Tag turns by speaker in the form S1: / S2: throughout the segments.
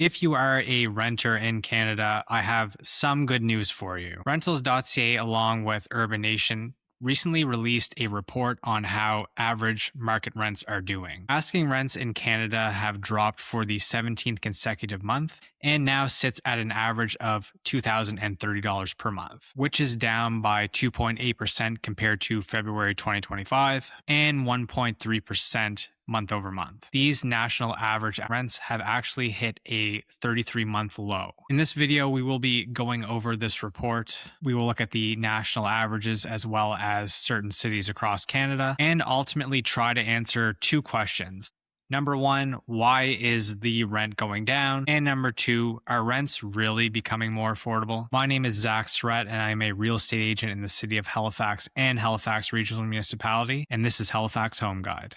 S1: If you are a renter in Canada, I have some good news for you. Rentals.ca, along with Urban Nation, recently released a report on how average market rents are doing. Asking rents in Canada have dropped for the 17th consecutive month and now sits at an average of $2,030 per month, which is down by 2.8% compared to February 2025 and 1.3% month over month. These national average rents have actually hit a 33-month low. In this video, we will be going over this report. We will look at the national averages as well as certain cities across Canada and ultimately try to answer two questions. Number one, why is the rent going down? And number two, are rents really becoming more affordable? My name is Zach Surette, and I'm a real estate agent in the city of Halifax and Halifax Regional Municipality, and this is Halifax Home Guide.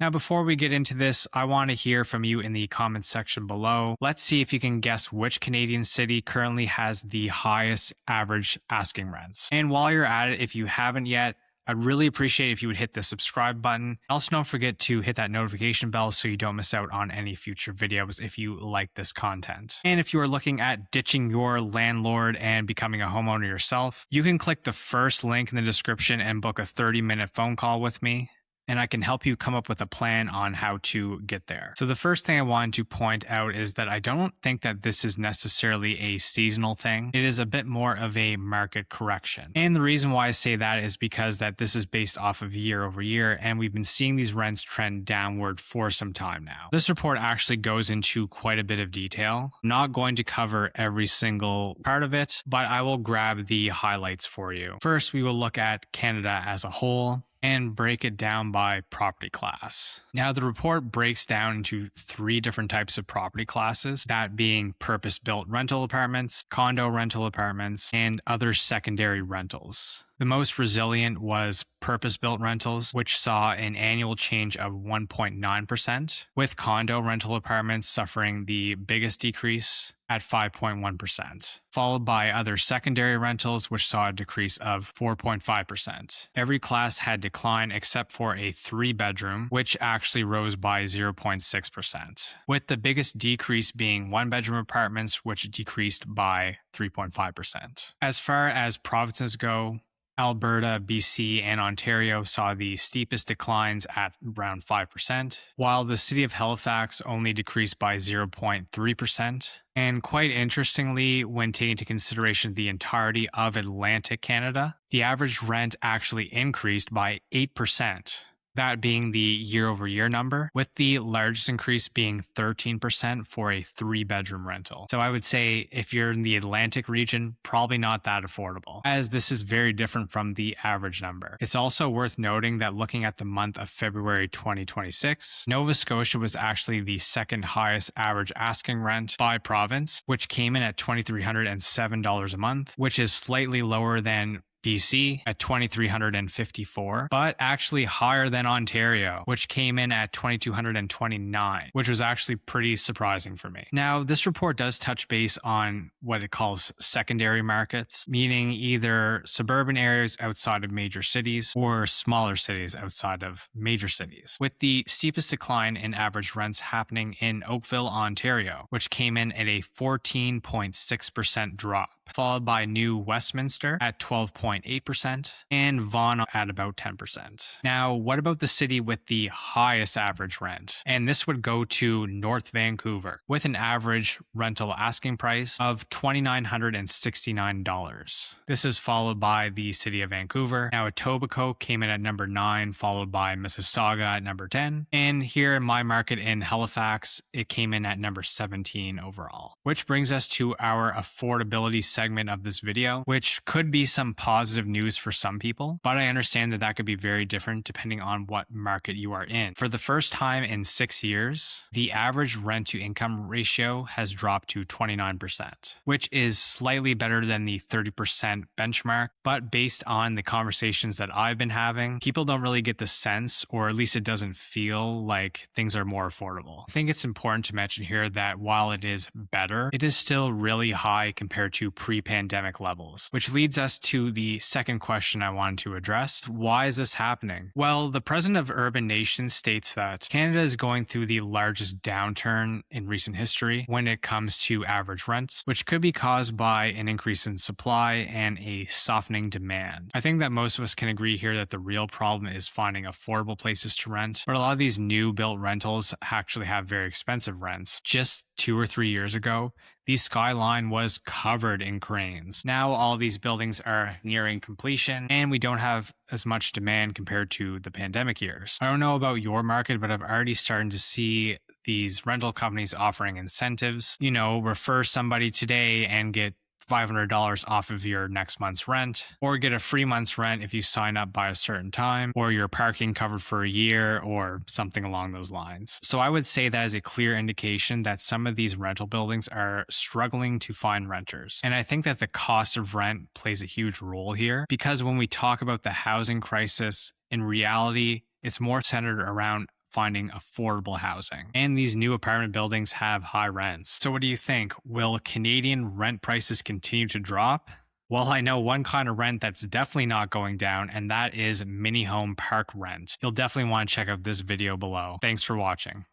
S1: Now, before we get into this, I want to hear from you in the comments section below. Let's see if you can guess which Canadian city currently has the highest average asking rents. And while you're at it, if you haven't yet, I'd really appreciate if you would hit the subscribe button. Also, don't forget to hit that notification bell so you don't miss out on any future videos if you like this content. And if you are looking at ditching your landlord and becoming a homeowner yourself, you can click the first link in the description and book a 30-minute phone call with me, and I can help you come up with a plan on how to get there. So the first thing I wanted to point out is that I don't think that this is necessarily a seasonal thing. It is a bit more of a market correction. And the reason why I say that is because that this is based off of year over year, and we've been seeing these rents trend downward for some time now. This report actually goes into quite a bit of detail. I'm not going to cover every single part of it, but I will grab the highlights for you. First, we will look at Canada as a whole and break it down by property class. Now, the report breaks down into three different types of property classes, that being purpose-built rental apartments, condo rental apartments, and other secondary rentals. The most resilient was purpose-built rentals, which saw an annual change of 1.9%, with condo rental apartments suffering the biggest decrease at 5.1%, followed by other secondary rentals, which saw a decrease of 4.5%. Every class had decline except for a 3-bedroom, which actually rose by 0.6%, with the biggest decrease being 1-bedroom apartments, which decreased by 3.5%. As far as provinces go, Alberta, BC, and Ontario saw the steepest declines at around 5%, while the city of Halifax only decreased by 0.3%. And quite interestingly, when taking into consideration the entirety of Atlantic Canada, the average rent actually increased by 8%. That being the year-over-year number, with the largest increase being 13% for a 3-bedroom rental. So I would say if you're in the Atlantic region, probably not that affordable, as this is very different from the average number. It's also worth noting that looking at the month of February 2026, Nova Scotia was actually the second highest average asking rent by province, which came in at $2,307 a month, which is slightly lower than BC at $2,354, but actually higher than Ontario, which came in at $2,229, which was actually pretty surprising for me. Now, this report does touch base on what it calls secondary markets, meaning either suburban areas outside of major cities or smaller cities outside of major cities, with the steepest decline in average rents happening in Oakville, Ontario, which came in at a 14.6% drop, followed by New Westminster at 12.8% and Vaughan at about 10%. Now, what about the city with the highest average rent? And this would go to North Vancouver with an average rental asking price of $2,969. This is followed by the city of Vancouver. Now, Etobicoke came in at number 9, followed by Mississauga at number 10. And here in my market in Halifax, it came in at number 17 overall, which brings us to our affordability segment of this video, which could be some positive news for some people, but I understand that that could be very different depending on what market you are in. For the first time in 6 years, the average rent to income ratio has dropped to 29%, which is slightly better than the 30% benchmark. But based on the conversations that I've been having, people don't really get the sense, or at least it doesn't feel like things are more affordable. I think it's important to mention here that while it is better, it is still really high compared to pre-pandemic levels, which leads us to the second question I wanted to address. Why is this happening? Well, the president of Urban Nation states that Canada is going through the largest downturn in recent history when it comes to average rents, which could be caused by an increase in supply and a softening demand. I think that most of us can agree here that the real problem is finding affordable places to rent, but a lot of these new built rentals actually have very expensive rents. Just 2 or 3 years ago, the skyline was covered in cranes. Now all these buildings are nearing completion and we don't have as much demand compared to the pandemic years. I don't know about your market, but I've already started to see these rental companies offering incentives. Refer somebody today and get $500 off of your next month's rent, or get a free month's rent if you sign up by a certain time, or your parking covered for a year, or something along those lines. So I would say that is a clear indication that some of these rental buildings are struggling to find renters. And I think that the cost of rent plays a huge role here, because when we talk about the housing crisis, in reality, it's more centered around finding affordable housing. And these new apartment buildings have high rents. So what do you think? Will Canadian rent prices continue to drop? Well, I know one kind of rent that's definitely not going down, and that is mini home park rent. You'll definitely want to check out this video below. Thanks for watching.